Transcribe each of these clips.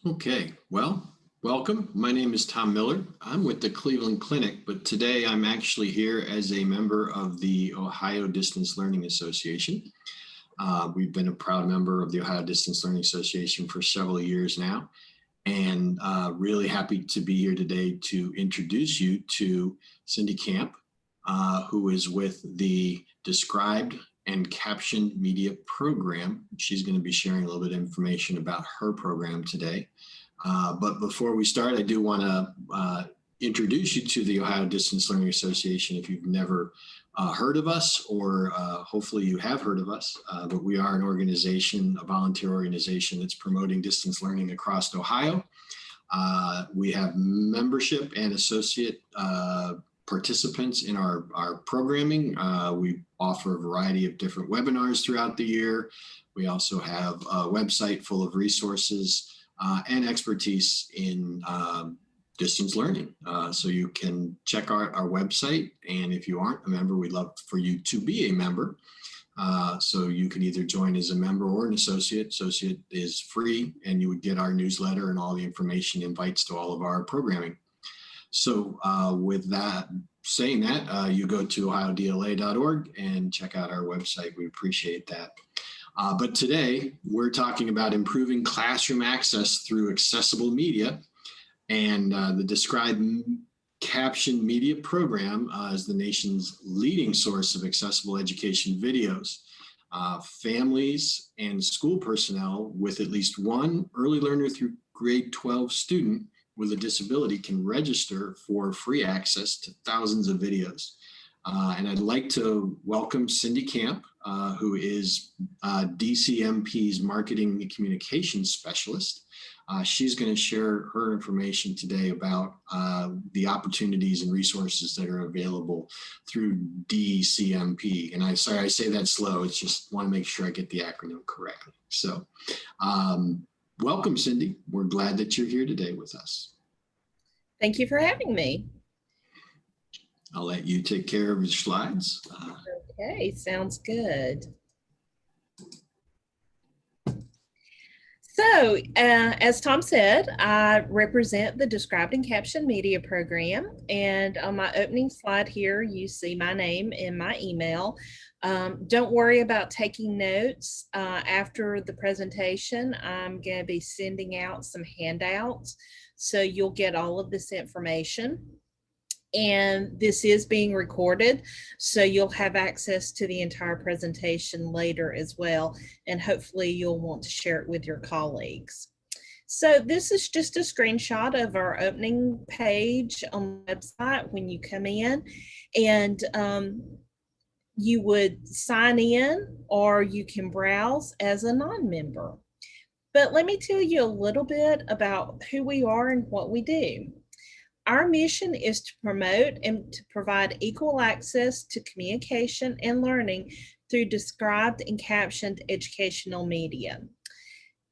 Okay, well, welcome. My name is Tom Miller. I'm with the Cleveland Clinic, but today I'm actually here as a member of the Ohio Distance Learning Association. We've been a proud member of the Ohio Distance Learning Association for several years now, and really happy to be here today to introduce you to Cindy Camp, who is with the Described and Captioned Media Program. She's going to be sharing a little bit of information about her program today. But before we start, I do want to introduce you to the Ohio Distance Learning Association if you've never heard of us, or hopefully you have heard of us. But we are an organization, a volunteer organization that's promoting distance learning across Ohio. We have membership and associate participants in our programming. We offer a variety of different webinars throughout the year. We also have a website full of resources and expertise in distance learning. So you can check out our website, and if you aren't a member, we'd love for you to be a member. So you can either join as a member or an associate. Associate is free, and you would get our newsletter and all the information, invites to all of our programming. So with that, saying that, you go to OhioDLA.org and check out our website. We appreciate that. But today we're talking about improving classroom access through accessible media, and the Described Captioned Media Program is the nation's leading source of accessible education videos. Families and school personnel with at least one early learner through grade 12 student with a disability can register for free access to thousands of videos. And I'd like to welcome Cindy Camp, who is DCMP's Marketing and Communications Specialist. She's going to share her information today about the opportunities and resources that are available through DCMP. And I'm sorry I say that slow. It's just want to make sure I get the acronym correctly. So welcome, Cindy. We're glad that you're here today with us. Thank you for having me. I'll let you take care of your slides. Okay, sounds good. So, as Tom said, I represent the Described and Captioned Media Program, and on my opening slide here, you see my name and my email. Don't worry about taking notes. After the presentation, I'm going to be sending out some handouts, so you'll get all of this information. And this is being recorded, so you'll have access to the entire presentation later as well, and hopefully you'll want to share it with your colleagues. So this is just a screenshot of our opening page on the website when you come in, and you would sign in or you can browse as a non-member. But let me tell you a little bit about who we are and what we do. Our mission is to promote and to provide equal access to communication and learning through described and captioned educational media.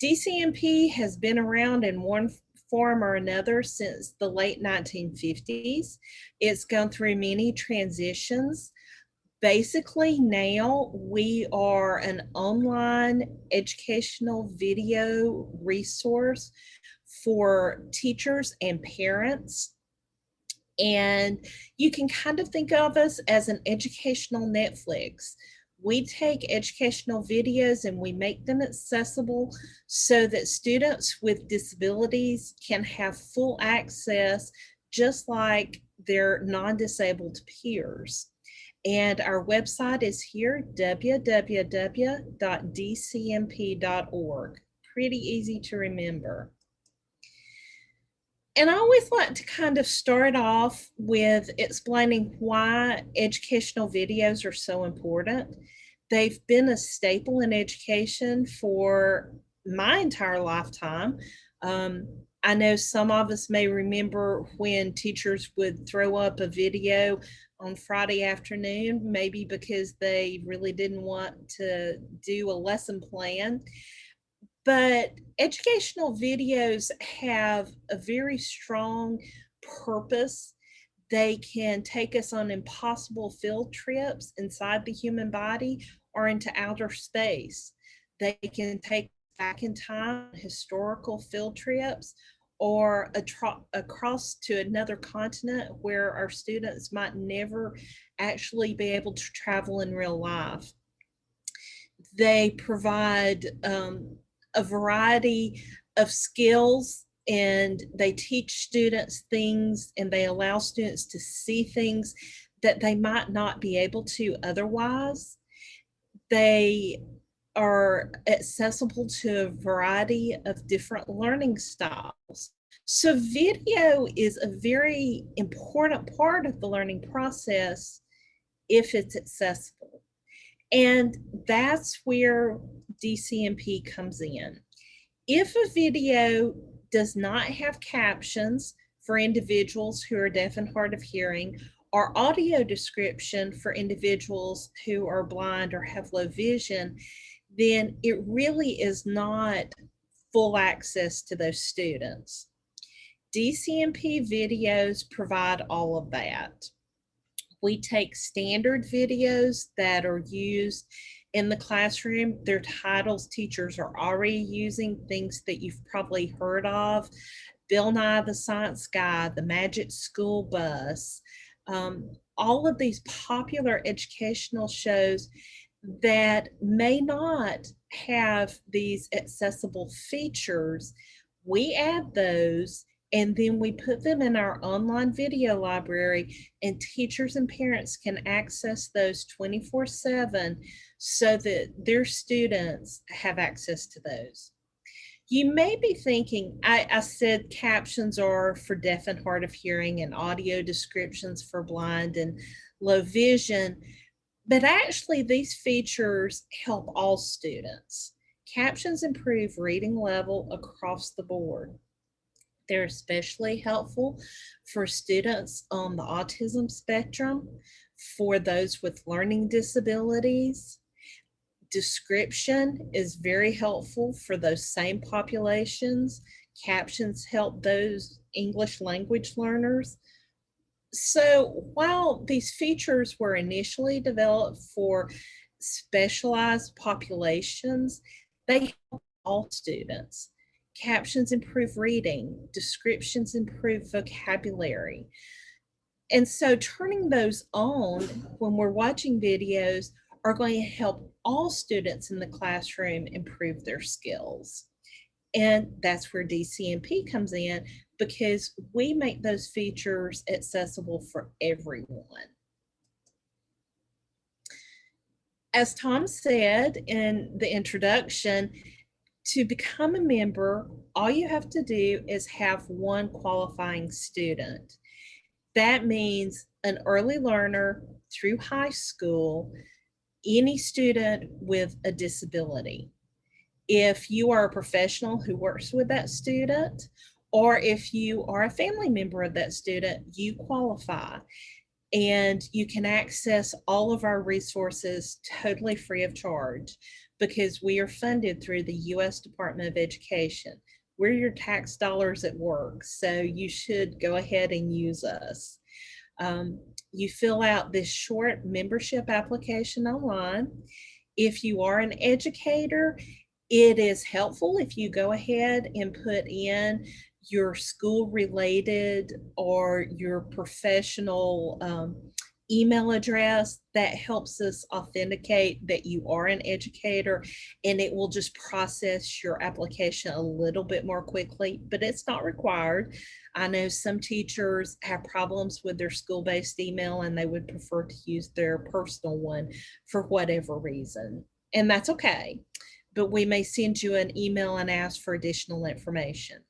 DCMP has been around in one form or another since the late 1950s. It's gone through many transitions. Basically, now we are an online educational video resource for teachers and parents. And you can kind of think of us as an educational Netflix. We take educational videos and we make them accessible so that students with disabilities can have full access, just like their non-disabled peers. And our website is here, www.dcmp.org. Pretty easy to remember. And I always like to kind of start off with explaining why educational videos are so important. They've been a staple in education for my entire lifetime. I know some of us may remember when teachers would throw up a video on Friday afternoon, maybe because they really didn't want to do a lesson plan. But educational videos have a very strong purpose. They can take us on impossible field trips inside the human body or into outer space. They can take back in time, historical field trips, or across to another continent where our students might never actually be able to travel in real life. They provide a variety of skills, and they teach students things, and they allow students to see things that they might not be able to otherwise. They are accessible to a variety of different learning styles. So video is a very important part of the learning process if it's accessible. And that's where DCMP comes in. If a video does not have captions for individuals who are deaf and hard of hearing, or audio description for individuals who are blind or have low vision, then it really is not full access to those students. DCMP videos provide all of that. We take standard videos that are used in the classroom. Their titles teachers are already using, things that you've probably heard of: Bill Nye the Science Guy, the Magic School Bus, all of these popular educational shows that may not have these accessible features. We add those, and then we put them in our online video library, and teachers and parents can access those 24/7 so that their students have access to those. You may be thinking, I said captions are for deaf and hard of hearing, and audio descriptions for blind and low vision, but actually these features help all students. Captions improve reading level across the board. They're especially helpful for students on the autism spectrum, for those with learning disabilities. Description is very helpful for those same populations. Captions help those English language learners. So while these features were initially developed for specialized populations, they help all students. Captions improve reading, descriptions improve vocabulary. And so turning those on when we're watching videos are going to help all students in the classroom improve their skills. And that's where DCMP comes in, because we make those features accessible for everyone. As Tom said in the introduction, to become a member, all you have to do is have one qualifying student. That means an early learner through high school, any student with a disability. If you are a professional who works with that student, or if you are a family member of that student, you qualify. And you can access all of our resources totally free of charge, because we are funded through the U.S. Department of Education. We're your tax dollars at work, so you should go ahead and use us. You fill out this short membership application online. If you are an educator, it is helpful if you go ahead and put in your school related or your professional email address. That helps us authenticate that you are an educator, and it will just process your application a little bit more quickly, but it's not required. I know some teachers have problems with their school-based email, and they would prefer to use their personal one for whatever reason, and that's okay. But we may send you an email and ask for additional information.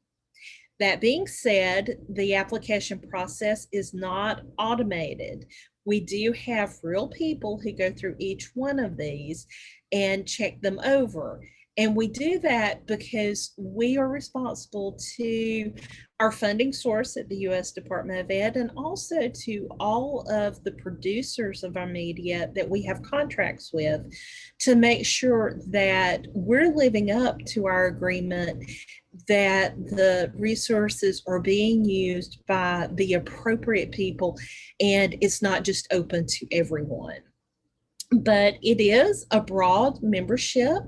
That being said, the application process is not automated. We do have real people who go through each one of these and check them over. And we do that because we are responsible to our funding source at the U.S. Department of Ed, and also to all of the producers of our media that we have contracts with, to make sure that we're living up to our agreement, that the resources are being used by the appropriate people, and it's not just open to everyone. but it is a broad membership.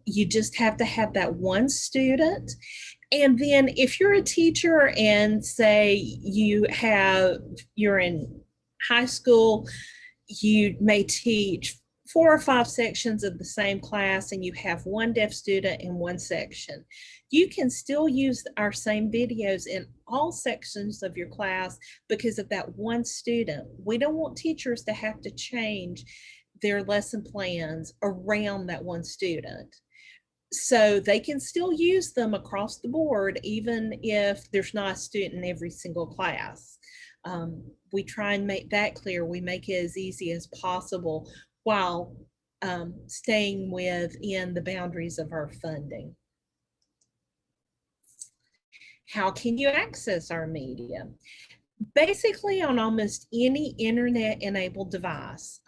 You just have to have that one student. And then if you're a teacher and say you're in high school, you may teach 4 or 5 sections of the same class and you have one deaf student in one section. You can still use our same videos in all sections of your class because of that one student. We don't want teachers to have to change their lesson plans around that one student. So they can still use them across the board, even if there's not a student in every single class. We try and make that clear. We make it as easy as possible while staying within the boundaries of our funding. How can you access our media? Basically on almost any internet-enabled device,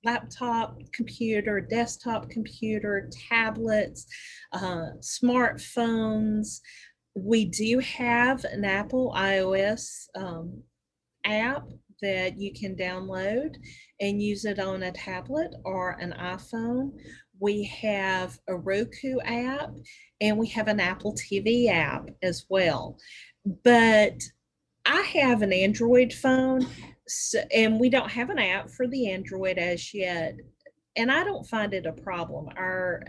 laptop computer, desktop computer, tablets, smartphones. We do have an Apple iOS app that you can download and use it on a tablet or an iPhone. We have a Roku app and we have an Apple TV app as well. But I have an Android phone, and we don't have an app for the Android as yet. And I don't find it a problem. Our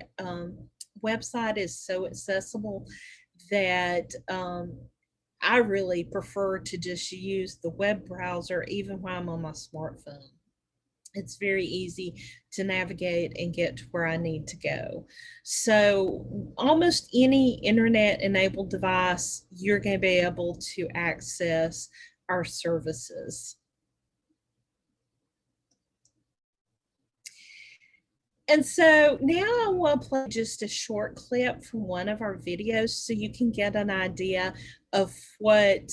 website is so accessible that I really prefer to just use the web browser even while I'm on my smartphone. It's very easy to navigate and get to where I need to go. So almost any internet enabled device, you're going to be able to access our services. And so now I want to play just a short clip from one of our videos so you can get an idea of what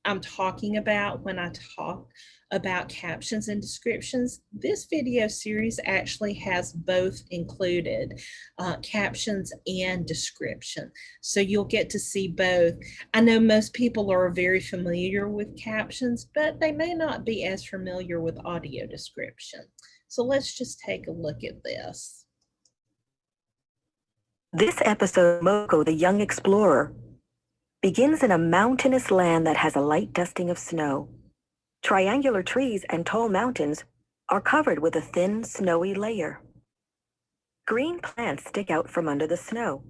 I'm talking about when I talk about captions and descriptions. This video series actually has both included, captions and description. So you'll get to see both. I know most people are very familiar with captions, but they may not be as familiar with audio description. So let's just take a look at this. This episode of Moko, the Young Explorer, begins in a mountainous land that has a light dusting of snow. Triangular trees and tall mountains are covered with a thin, snowy layer. Green plants stick out from under the snow.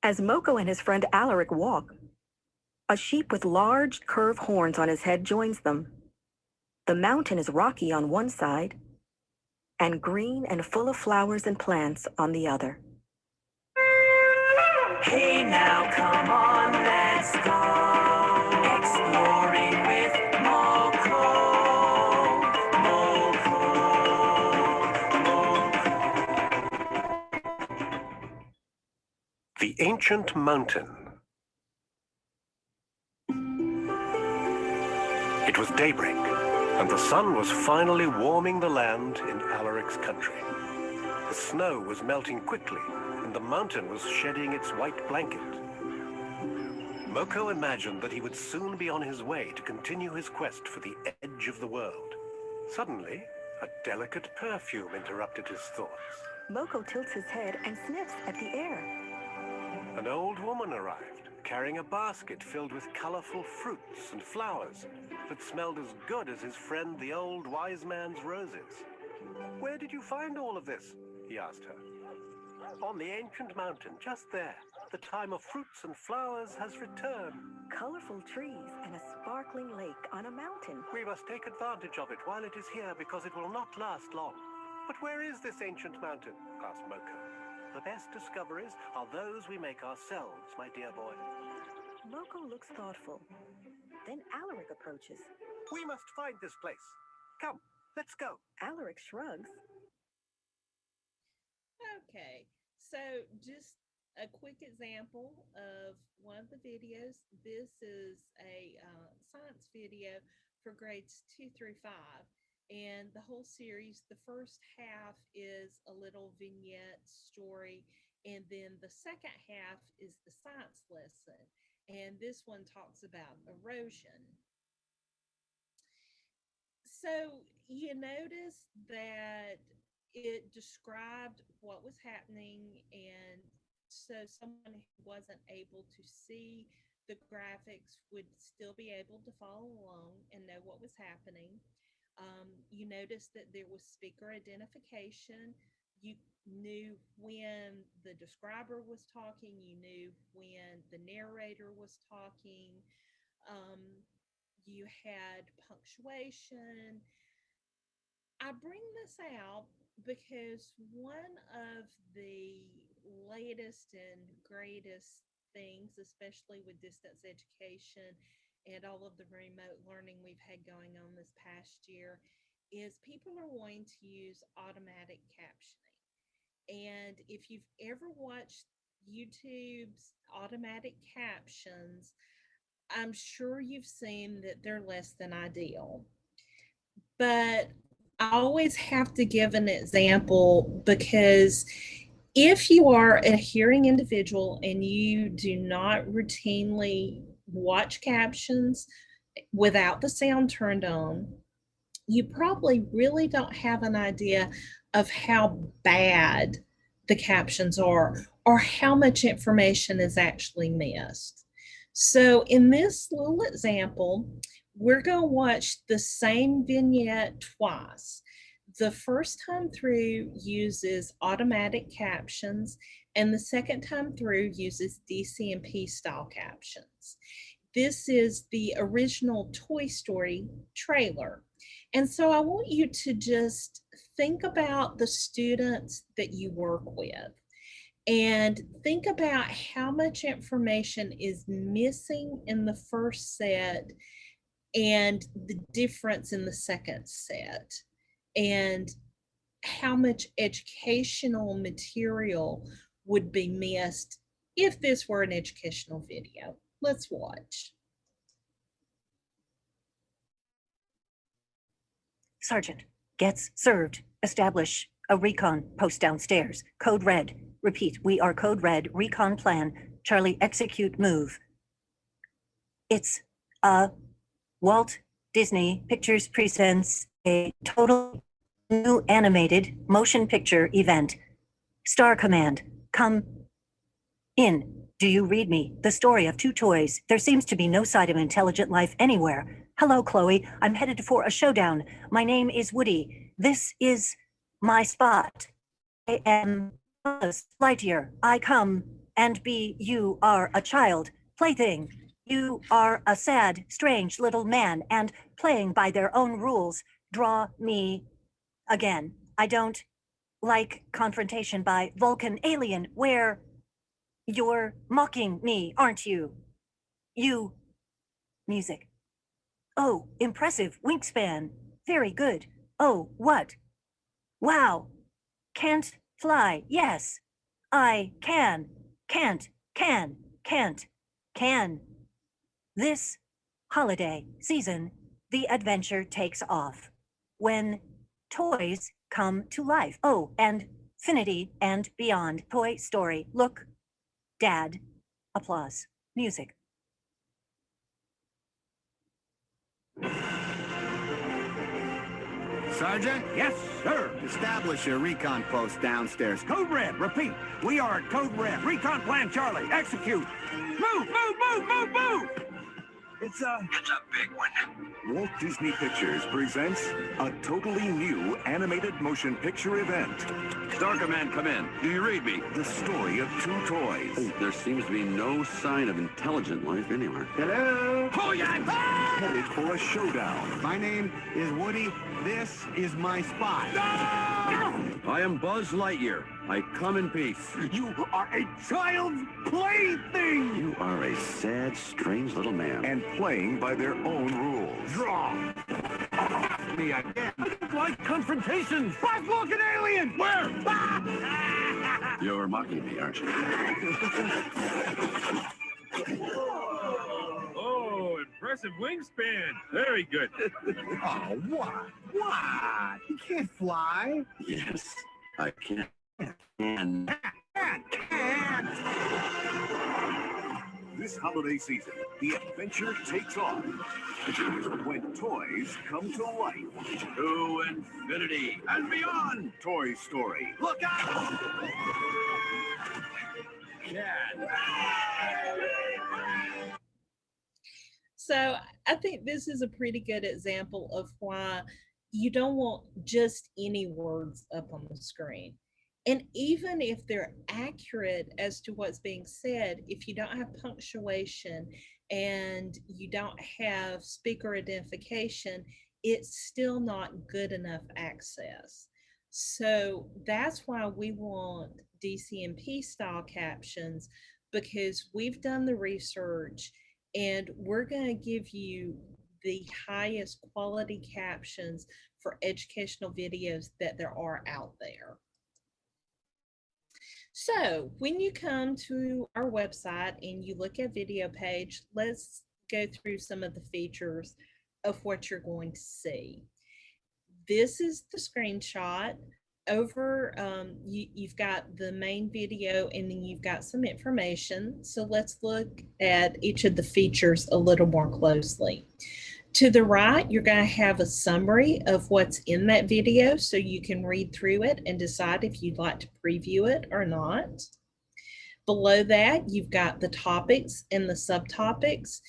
As Moko and his friend Alaric walk, a sheep with large, curved horns on his head joins them. The mountain is rocky on one side and green and full of flowers and plants on the other. Hey now, come on, let's go exploring with Moko. The Ancient Mountain. It was daybreak, and the sun was finally warming the land in Alaric's country. The snow was melting quickly, and the mountain was shedding its white blanket. Moko imagined that he would soon be on his way to continue his quest for the edge of the world. Suddenly, a delicate perfume interrupted his thoughts. Moko tilts his head and sniffs at the air. An old woman arrived, carrying a basket filled with colorful fruits and flowers that smelled as good as his friend the old wise man's roses. "Where did you find all of this?" he asked her. "On the ancient mountain, just there. The time of fruits and flowers has returned." Colorful trees and a sparkling lake on a mountain. "We must take advantage of it while it is here because it will not last long." "But where is this ancient mountain?" asked Moko. "The best discoveries are those we make ourselves, my dear boy." Moko looks thoughtful. Then Alaric approaches. "We must find this place. Come, let's go." Alaric shrugs. Okay, so just a quick example of one of the videos. This is a science video for grades 2 through 5. And the whole series, the first half is a little vignette story, and then the second half is the science lesson. And this one talks about erosion. So you notice that it described what was happening, and so someone who wasn't able to see the graphics would still be able to follow along and know what was happening. You noticed that there was speaker identification. You knew when the describer was talking, you knew when the narrator was talking. Um, you had punctuation. I bring this out because one of the latest and greatest things, especially with distance education and all of the remote learning we've had going on this past year, is people are wanting to use automatic captioning. And if you've ever watched YouTube's automatic captions, I'm sure you've seen that they're less than ideal. But I always have to give an example because if you are a hearing individual and you do not routinely watch captions without the sound turned on, you probably really don't have an idea of how bad the captions are or how much information is actually missed. So in this little example, we're going to watch the same vignette twice. The first time through uses automatic captions, and the second time through uses DCMP style captions. This is the original Toy Story trailer. And so I want you to just think about the students that you work with and think about how much information is missing in the first set and the difference in the second set, and how much educational material would be missed if this were an educational video. Let's watch. Sergeant, gets served. Establish a recon post downstairs. Code red. Repeat, we are code red. Recon plan. Charlie, execute move. It's a Walt Disney Pictures presents a total new animated motion picture event. Star Command, come in. Do you read me? The story of two toys. There seems to be no sign of intelligent life anywhere. Hello, Chloe. I'm headed for a showdown. My name is Woody. This is my spot. I am Buzz Lightyear. I come and be. You are a child. Plaything. You are a sad, strange little man, and playing by their own rules. Draw me again. I don't like confrontation by Vulcan alien, where you're mocking me, aren't you? You. Music. Oh, impressive wingspan. Very good. Oh, what? Wow. Can't fly. Yes. I can. Can't. Can. Can't. Can. This holiday season, the adventure takes off. When toys come to life. Oh, and Finity and Beyond. Toy Story. Look. Dad. Applause. Music. Sergeant? Yes, sir. Establish a recon post downstairs. Code red. Repeat. We are at code red. Recon plan Charlie. Execute. Move, move, move, move, move. It's a big one. Walt Disney Pictures presents a totally new animated motion picture event. Star Command, come in. Do you read me? The story of two toys. There seems to be no sign of intelligent life anywhere. Hello? Oh, yeah. Headed for a showdown. My name is Woody. This is my spot. I am Buzz Lightyear. I come in peace. You are a child's plaything. You are a sad, strange little man. And playing by their own rules. Draw. Me again. Like confrontations. Black Vulcan alien. Where? You're mocking me, aren't you? Oh, impressive wingspan. Very good. Oh, what? What? You can't fly. Yes, I can. And Can't. This holiday season, the adventure takes off when toys come to life. To infinity and beyond. Toy Story. Look out! Cat. So I think this is a pretty good example of why you don't want just any words up on the screen. And even if they're accurate as to what's being said, if you don't have punctuation and you don't have speaker identification, it's still not good enough access. So that's why we want DCMP style captions, because we've done the research and we're going to give you the highest quality captions for educational videos that there are out there. So when you come to our website and you look at video page, let's go through some of the features of what you're going to see. This is the screenshot. Over, you've got the main video and then you've got some information. So let's look at each of the features a little more closely. To the right, you're going to have a summary of what's in that video so you can read through it and decide if you'd like to preview it or not. Below that, you've got the topics and the subtopics.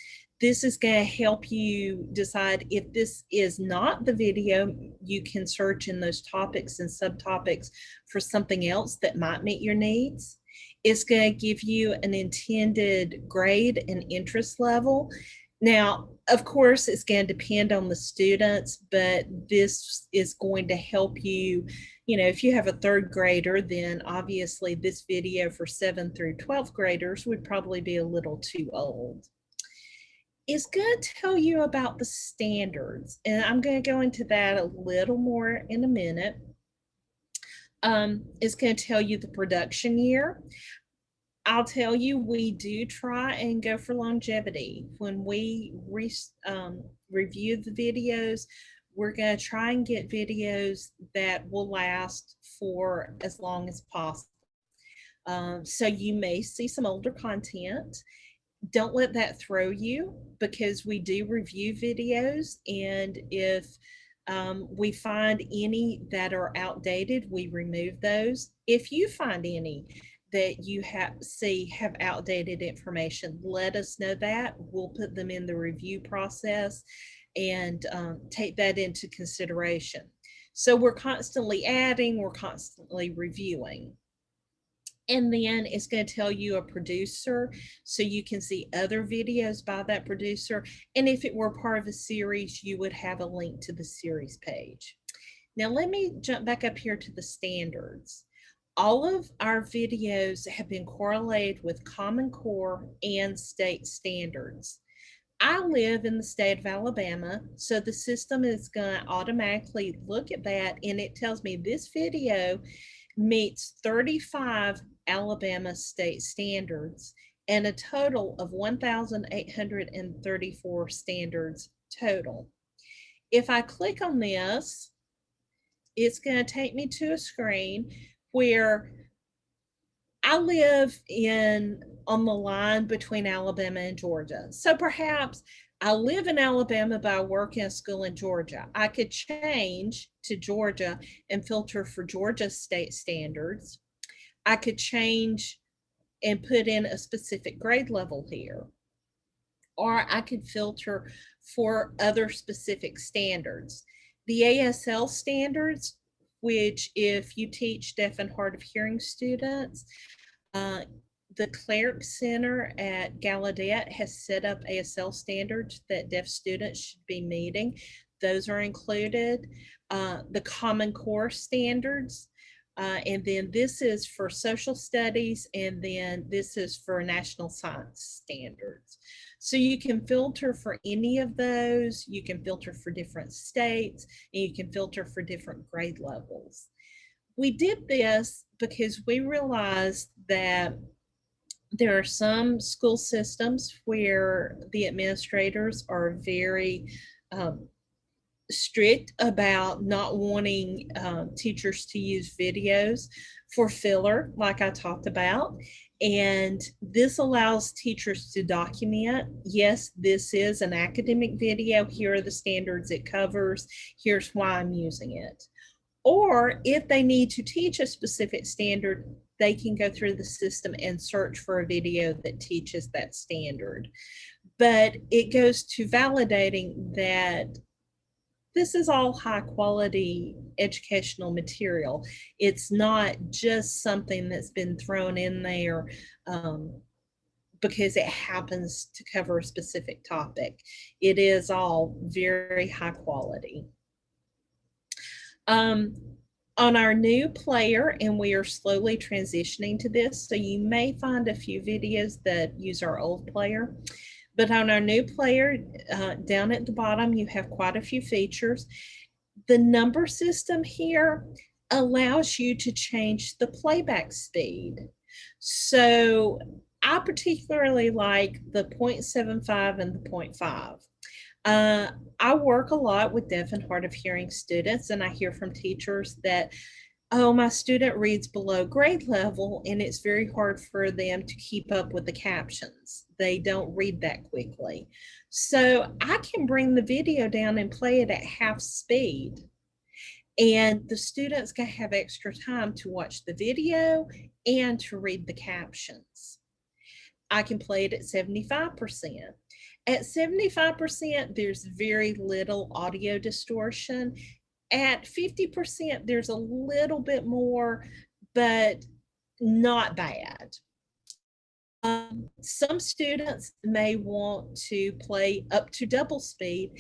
This is going to help you decide if this is not the video. You can search in those topics and subtopics for something else that might meet your needs. It's going to give you an intended grade and interest level. Now, of course, it's going to depend on the students, but this is going to help you. You know, if you have a third grader, then obviously this video for 7th through 12th graders would probably be a little too old. It's going to tell you about the standards, and I'm going to go into that a little more in a minute. It's going to tell you the production year. I'll tell you, we do try and go for longevity. When we review the videos, we're going to try and get videos that will last for as long as possible. So you may see some older content. Don't let that throw you, because we do review videos, and if we find any that are outdated, we remove those. If you find any that you have outdated information, let us know that. We'll put them in the review process and take that into consideration. So we're constantly adding, we're constantly reviewing. And then it's going to tell you a producer, so you can see other videos by that producer. And if it were part of a series, you would have a link to the series page. Now let me jump back up here to the standards. All of our videos have been correlated with Common Core and state standards. I live in the state of Alabama, so the system is going to automatically look at that, and it tells me this video meets 35 Alabama state standards and a total of 1,834 standards total. If I click on this, it's going to take me to a screen where I live on the line between Alabama and Georgia. So perhaps I live in Alabama, but I work in a school in Georgia. I could change to Georgia and filter for Georgia state standards. I could change and put in a specific grade level here. Or I could filter for other specific standards. The ASL standards, which if you teach deaf and hard of hearing students, the Cleric Center at Gallaudet has set up ASL standards that deaf students should be meeting. Those are included. The Common Core standards, and then this is for social studies, and then this is for national science standards. So you can filter for any of those. You can filter for different states, and you can filter for different grade levels. We did this because we realized that there are some school systems where the administrators are very strict about not wanting teachers to use videos for filler, like I talked about. And this allows teachers to document, yes, this is an academic video. Here are the standards it covers. Here's why I'm using it. Or if they need to teach a specific standard, they can go through the system and search for a video that teaches that standard. But it goes to validating that this is all high quality educational material. It's not just something that's been thrown in there because it happens to cover a specific topic. It is all very high quality. On our new player, and we are slowly transitioning to this, so you may find a few videos that use our old player. But on our new player, down at the bottom, you have quite a few features. The number system here allows you to change the playback speed. So I particularly like the 0.75 and the 0.5. I work a lot with deaf and hard of hearing students, and I hear from teachers that, oh, my student reads below grade level and it's very hard for them to keep up with the captions. They don't read that quickly. So I can bring the video down and play it at half speed. And the students can have extra time to watch the video and to read the captions. I can play it at 75%. At 75%, there's very little audio distortion. At 50%, there's a little bit more, but not bad. Some students may want to play up to double speed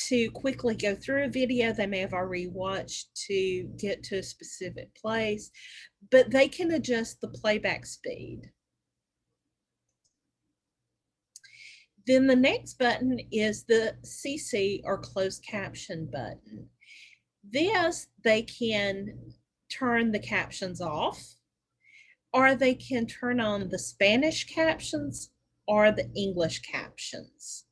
to quickly go through a video they may have already watched to get to a specific place, but they can adjust the playback speed. Then the next button is the CC or closed caption button. This, they can turn the captions off, or they can turn on the Spanish captions or the English captions.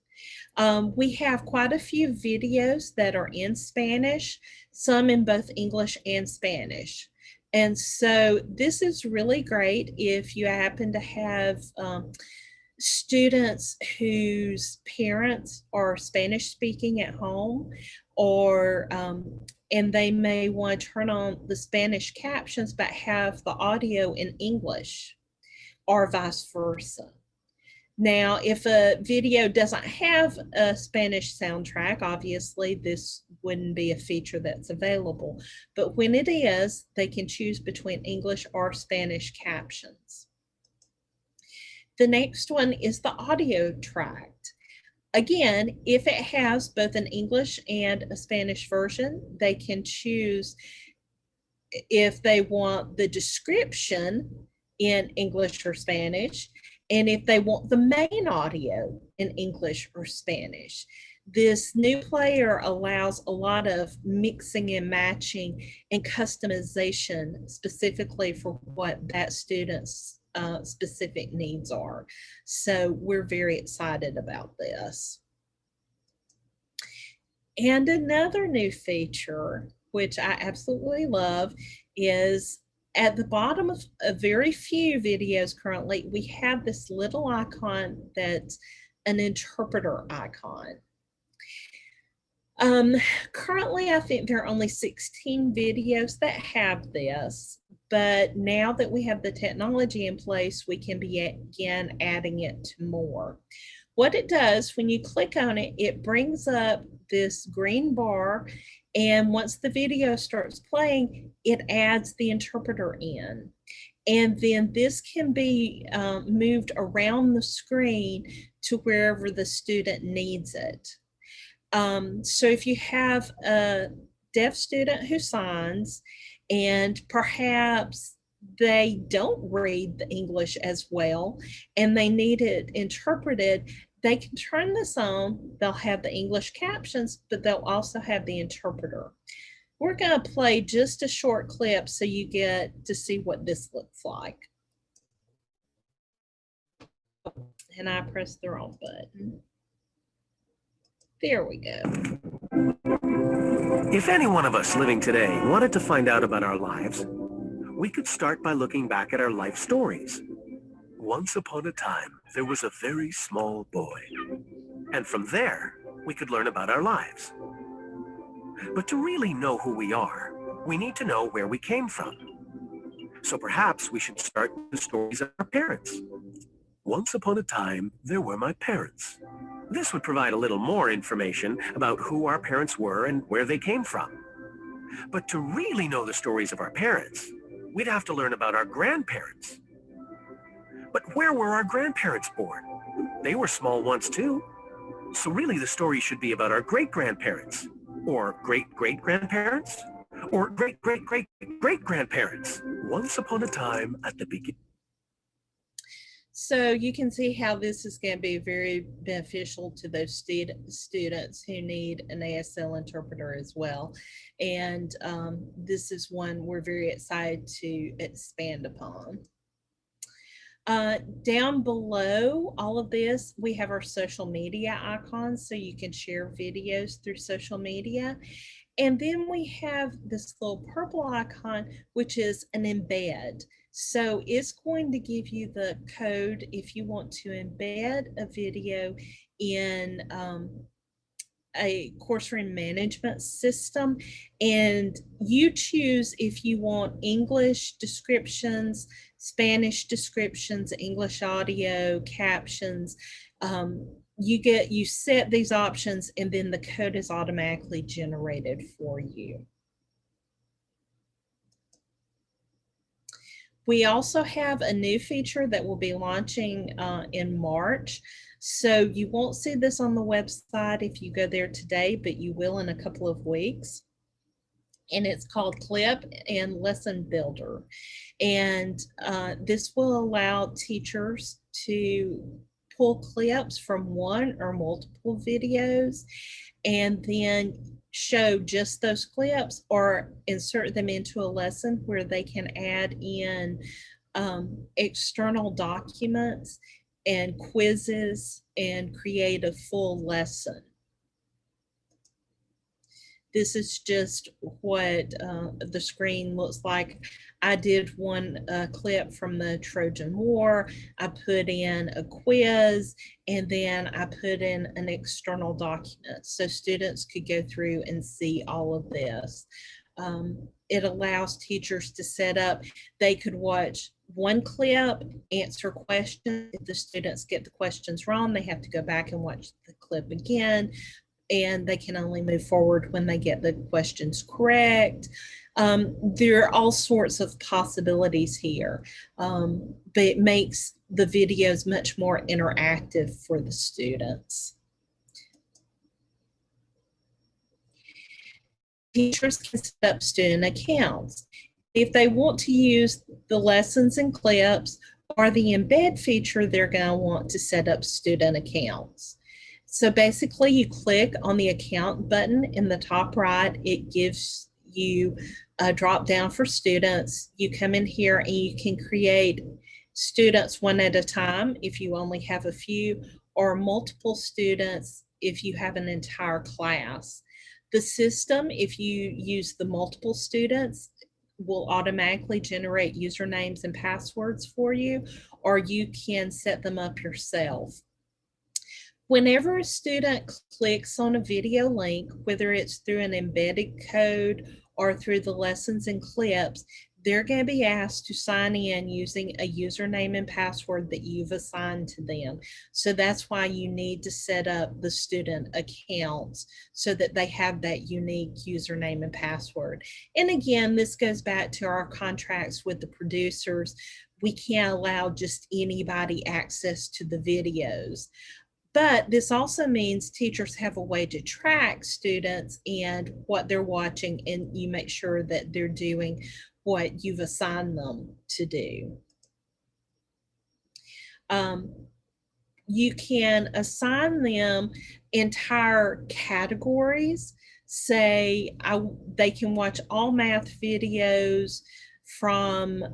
We have quite a few videos that are in Spanish, some in both English and Spanish. And so this is really great if you happen to have students whose parents are Spanish speaking at home, or and they may want to turn on the Spanish captions but have the audio in English, or vice versa. Now, if a video doesn't have a Spanish soundtrack, obviously this wouldn't be a feature that's available. But when it is, they can choose between English or Spanish captions. The next one is the audio track. Again, if it has both an English and a Spanish version, they can choose if they want the description in English or Spanish, and if they want the main audio in English or Spanish. This new player allows a lot of mixing and matching and customization specifically for what that student's specific needs are. So we're very excited about this. And another new feature, which I absolutely love, is at the bottom of a very few videos currently, we have this little icon that's an interpreter icon. Currently, I think there are only 16 videos that have this, but now that we have the technology in place, we can begin adding it to more. What it does, when you click on it, it brings up this green bar, and once the video starts playing, it adds the interpreter in. And then this can be moved around the screen to wherever the student needs it. So if you have a deaf student who signs and perhaps they don't read the English as well and they need it interpreted, they can turn this on. They'll have the English captions, but they'll also have the interpreter. We're going to play just a short clip so you get to see what this looks like. And I pressed the wrong button. There we go. If any one of us living today wanted to find out about our lives, we could start by looking back at our life stories. Once upon a time, there was a very small boy. And from there, we could learn about our lives. But to really know who we are, we need to know where we came from. So perhaps we should start with the stories of our parents. Once upon a time, there were my parents. This would provide a little more information about who our parents were and where they came from. But to really know the stories of our parents, we'd have to learn about our grandparents. But where were our grandparents born? They were small once too. So really the story should be about our great-grandparents, or great-great-grandparents, or great-great-great-great-grandparents. Once upon a time at the beginning. So you can see how this is going to be very beneficial to those students who need an ASL interpreter as well. And this is one we're very excited to expand upon. Down below all of this, we have our social media icons, so you can share videos through social media. And then we have this little purple icon, which is an embed. So it's going to give you the code if you want to embed a video in a course room management system, and you choose if you want English descriptions, Spanish descriptions, English audio, captions. You set these options, and then the code is automatically generated for you. We also have a new feature that will be launching in March. So you won't see this on the website if you go there today, but you will in a couple of weeks. And it's called Clip and Lesson Builder. And this will allow teachers to pull clips from one or multiple videos and then show just those clips or insert them into a lesson where they can add in external documents and quizzes and create a full lesson. This is just what the screen looks like. I did one clip from the Trojan War. I put in a quiz, and then I put in an external document so students could go through and see all of this. It allows teachers to set up, they could watch one clip, answer questions. If the students get the questions wrong, they have to go back and watch the clip again, and they can only move forward when they get the questions correct. There are all sorts of possibilities here, but it makes the videos much more interactive for the students. Teachers can set up student accounts. If they want to use the lessons and clips or the embed feature, they're going to want to set up student accounts. So basically you click on the account button in the top right. It gives you a drop down for students. You come in here and you can create students one at a time if you only have a few, or multiple students if you have an entire class. The system, if you use the multiple students, will automatically generate usernames and passwords for you, or you can set them up yourself. Whenever a student clicks on a video link, whether it's through an embedded code or through the lessons and clips, they're going to be asked to sign in using a username and password that you've assigned to them. So that's why you need to set up the student accounts so that they have that unique username and password. And again, this goes back to our contracts with the producers. We can't allow just anybody access to the videos. But this also means teachers have a way to track students and what they're watching, and you make sure that they're doing what you've assigned them to do. You can assign them entire categories. Say they can watch all math videos from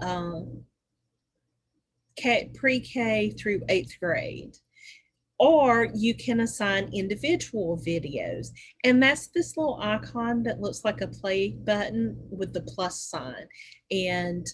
pre-K through 8th grade. or you can assign individual videos. And that's this little icon that looks like a play button with the plus sign. And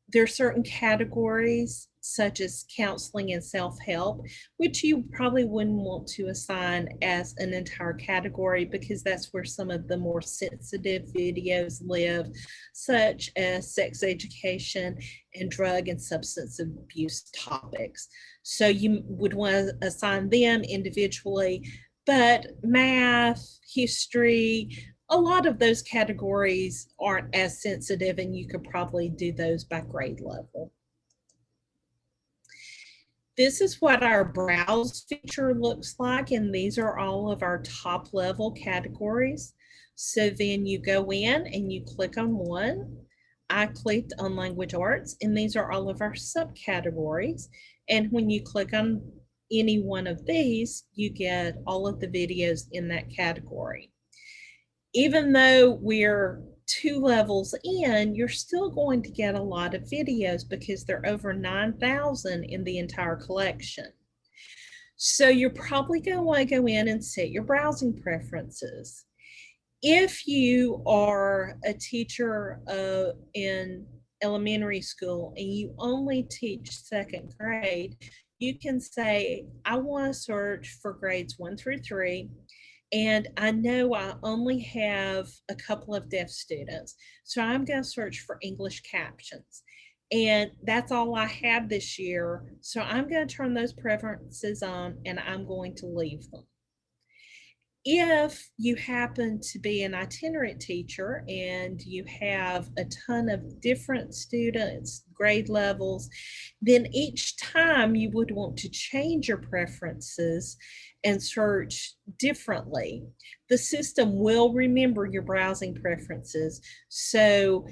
there are certain categories such as counseling and self-help, which you probably wouldn't want to assign as an entire category because that's where some of the more sensitive videos live, such as sex education and drug and substance abuse topics. So you would want to assign them individually, but math, history, a lot of those categories aren't as sensitive, and you could probably do those by grade level. This is what our browse feature looks like, and these are all of our top level categories. So then you go in and you click on one. I clicked on language arts, and these are all of our subcategories. And when you click on any one of these, you get all of the videos in that category. Even though we're 2 levels in, you're still going to get a lot of videos because there are over 9,000 in the entire collection. So you're probably going to want to go in and set your browsing preferences. If you are a teacher in elementary school and you only teach 2nd grade, you can say, I want to search for grades 1 through 3. And I know I only have a couple of deaf students, so I'm going to search for English captions. And that's all I have this year, so I'm going to turn those preferences on and I'm going to leave them. If you happen to be an itinerant teacher and you have a ton of different students, grade levels, then each time you would want to change your preferences and search differently. The system will remember your browsing preferences. So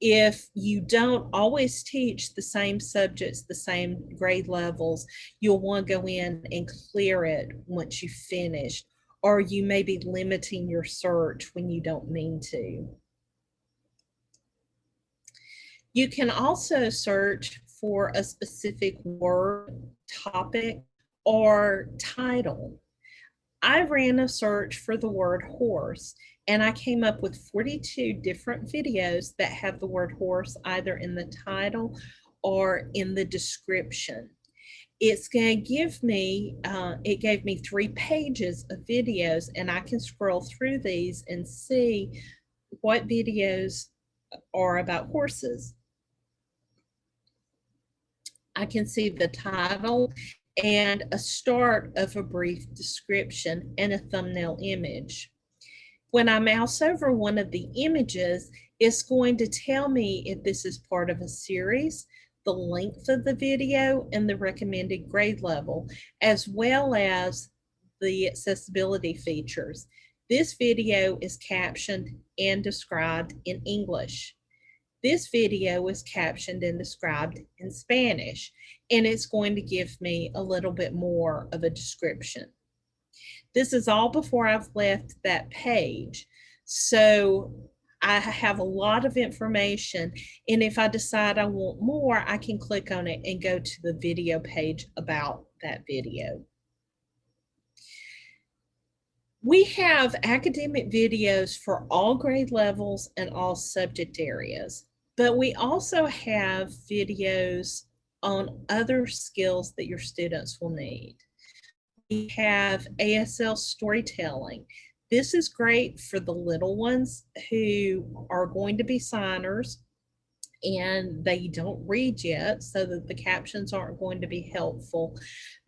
if you don't always teach the same subjects, the same grade levels, you'll want to go in and clear it once you finish, or you may be limiting your search when you don't mean to. You can also search for a specific word, topic, or title. I ran a search for the word horse, and I came up with 42 different videos that have the word horse either in the title or in the description. It's going to give me, it gave me 3 pages of videos, and I can scroll through these and see what videos are about horses. I can see the title and a start of a brief description and a thumbnail image. When I mouse over one of the images, it's going to tell me if this is part of a series, the length of the video, and the recommended grade level, as well as the accessibility features. This video is captioned and described in English. This video is captioned and described in Spanish, and it's going to give me a little bit more of a description. This is all before I've left that page. So I have a lot of information, and if I decide I want more, I can click on it and go to the video page about that video. We have academic videos for all grade levels and all subject areas, but we also have videos on other skills that your students will need. We have ASL storytelling. This is great for the little ones who are going to be signers and they don't read yet, so that the captions aren't going to be helpful,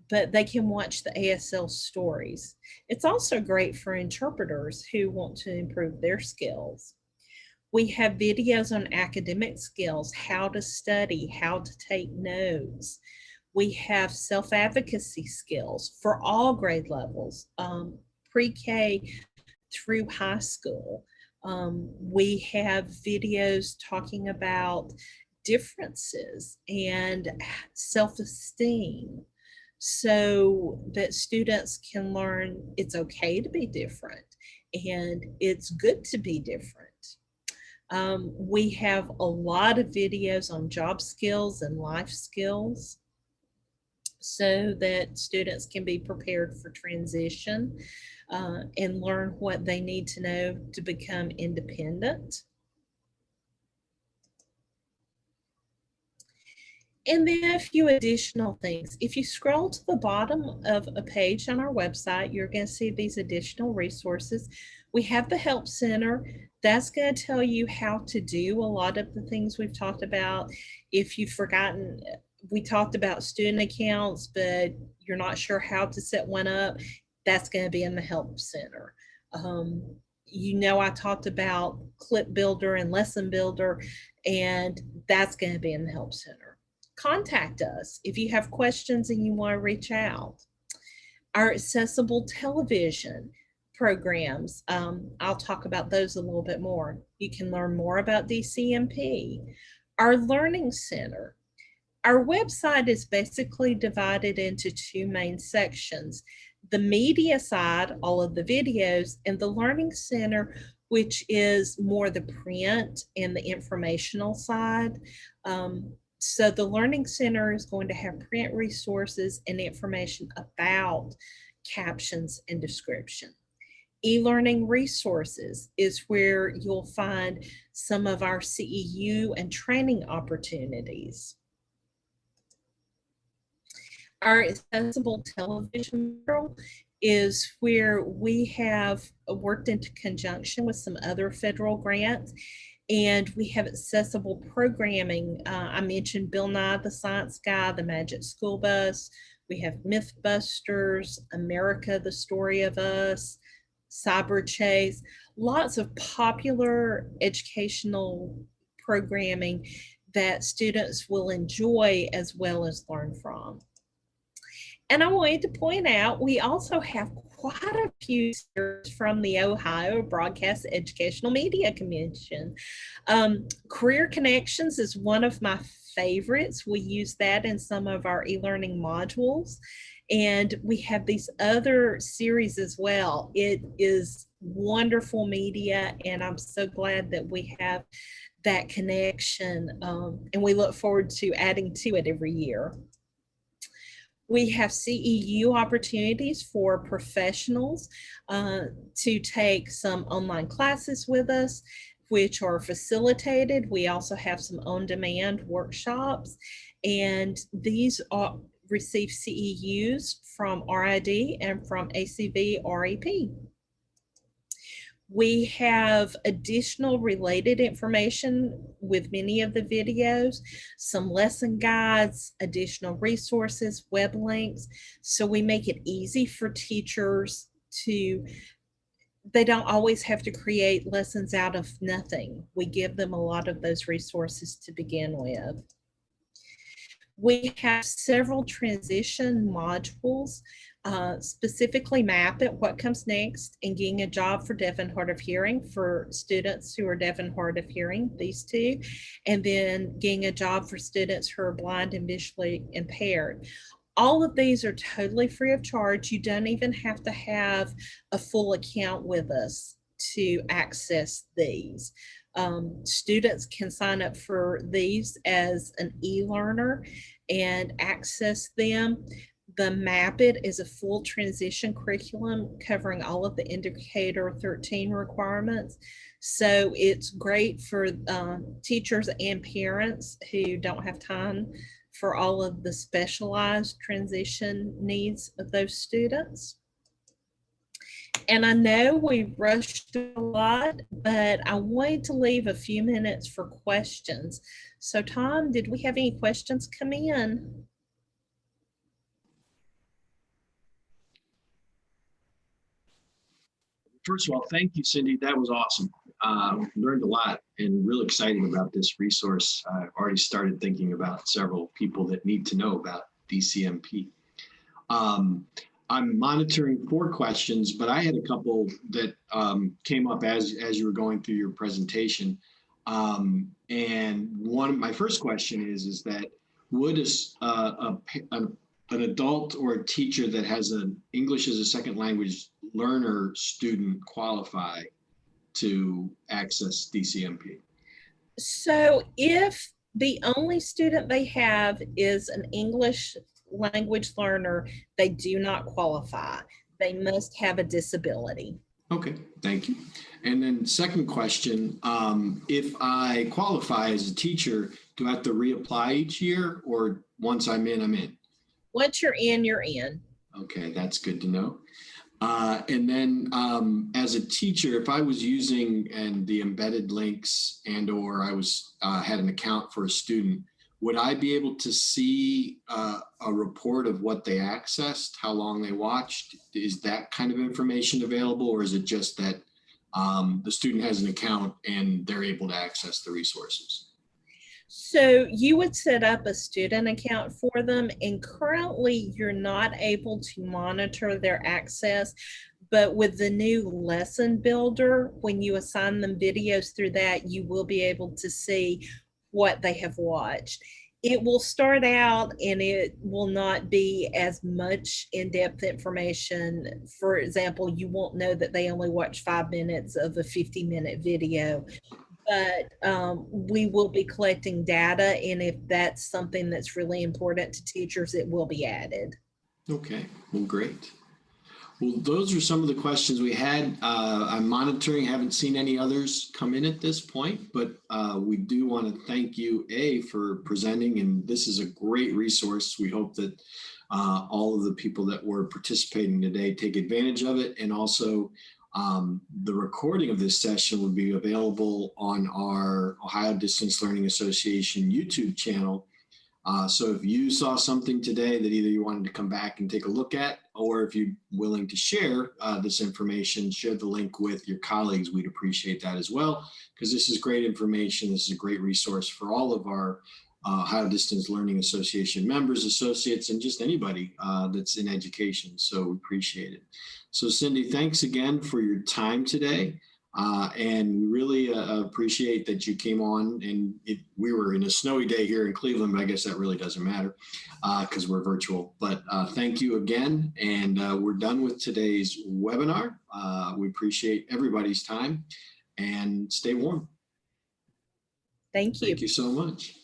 but they can watch the ASL stories. It's also great for interpreters who want to improve their skills. We have videos on academic skills, how to study, how to take notes. We have self-advocacy skills for all grade levels, pre-K through high school. We have videos talking about differences and self-esteem, so that students can learn it's okay to be different and it's good to be different. We have a lot of videos on job skills and life skills. so that students can be prepared for transition and learn what they need to know to become independent. And then a few additional things. If you scroll to the bottom of a page on our website, you're going to see these additional resources. We have the Help Center. That's going to tell you how to do a lot of the things we've talked about. If you've forgotten, we talked about student accounts, but you're not sure how to set one up, that's going to be in the Help Center. You know, I talked about Clip Builder and Lesson Builder, and that's going to be in the Help Center. Contact us if you have questions and you want to reach out. Our accessible television programs, I'll talk about those a little bit more. You can learn more about DCMP. Our Learning Center. Our website is basically divided into two main sections. The media side, all of the videos, and the Learning Center, which is more the print and the informational side. So the Learning Center is going to have print resources and information about captions and description. eLearning resources is where you'll find some of our CEU and training opportunities. Our accessible television model is where we have worked into conjunction with some other federal grants, and we have accessible programming. I mentioned Bill Nye the Science Guy, the Magic School Bus. We have Mythbusters, America, the Story of Us, Cyber Chase, lots of popular educational programming that students will enjoy as well as learn from. And I wanted to point out, we also have quite a few series from the Ohio Broadcast Educational Media Commission. Career Connections is one of my favorites. We use that in some of our e-learning modules. And we have these other series as well. It is wonderful media, and I'm so glad that we have that connection. And we look forward to adding to it every year. We have CEU opportunities for professionals to take some online classes with us, which are facilitated. We also have some on-demand workshops, and these receive CEUs from RID and from ACV REP. We have additional related information with many of the videos, some lesson guides, additional resources, web links. So we make it easy for teachers to, they don't always have to create lessons out of nothing. We give them a lot of those resources to begin with. We have several transition modules, specifically map it, what comes next, and getting a job for deaf and hard of hearing for students who are deaf and hard of hearing, these two, and then getting a job for students who are blind and visually impaired. All of these are totally free of charge. You don't even have to have a full account with us to access these. Students can sign up for these as an e-learner and access them. The Map It is a full transition curriculum covering all of the Indicator 13 requirements. So it's great for teachers and parents who don't have time for all of the specialized transition needs of those students. And I know we rushed a lot, but I wanted to leave a few minutes for questions. So Tom, did we have any questions come in? First of all, thank you, Cindy. That was awesome. Learned a lot and really excited about this resource. I've already started thinking about several people that need to know about DCMP. I'm monitoring 4 questions, but I had a couple that came up as you were going through your presentation. And my first question is that would an adult or a teacher that has an English as a second language learner student qualify to access DCMP? So if the only student they have is an English language learner, they do not qualify. They must have a disability. Okay, thank you. And then second question, if I qualify as a teacher, do I have to reapply each year, or once I'm in, I'm in? Once you're in, you're in. Okay, that's good to know. And then as a teacher, if I was using the embedded links or I was had an account for a student, would I be able to see a report of what they accessed, how long they watched? Is that kind of information available, or is it just that the student has an account and they're able to access the resources? So you would set up a student account for them, and currently you're not able to monitor their access. But with the new lesson builder, when you assign them videos through that, you will be able to see what they have watched. It will start out and it will not be as much in-depth information. For example, you won't know that they only watched 5 minutes of a 50-minute video. But we will be collecting data, and if that's something that's really important to teachers, it will be added. Okay, well, great. Well, those are some of the questions we had. I'm monitoring, haven't seen any others come in at this point, but we do want to thank you, for presenting, and this is a great resource. We hope that all of the people that were participating today take advantage of it, and also the recording of this session will be available on our Ohio Distance Learning Association YouTube channel. So if you saw something today that either you wanted to come back and take a look at, or if you're willing to share this information, share the link with your colleagues, we'd appreciate that as well, because this is great information. This is a great resource for all of our Ohio Distance Learning Association members, associates, and just anybody that's in education. So we appreciate it. So Cindy, thanks again for your time today. And we really appreciate that you came on, and we were in a snowy day here in Cleveland, but I guess that really doesn't matter because we're virtual. But thank you again. And we're done with today's webinar. We appreciate everybody's time, and stay warm. Thank you. Thank you so much.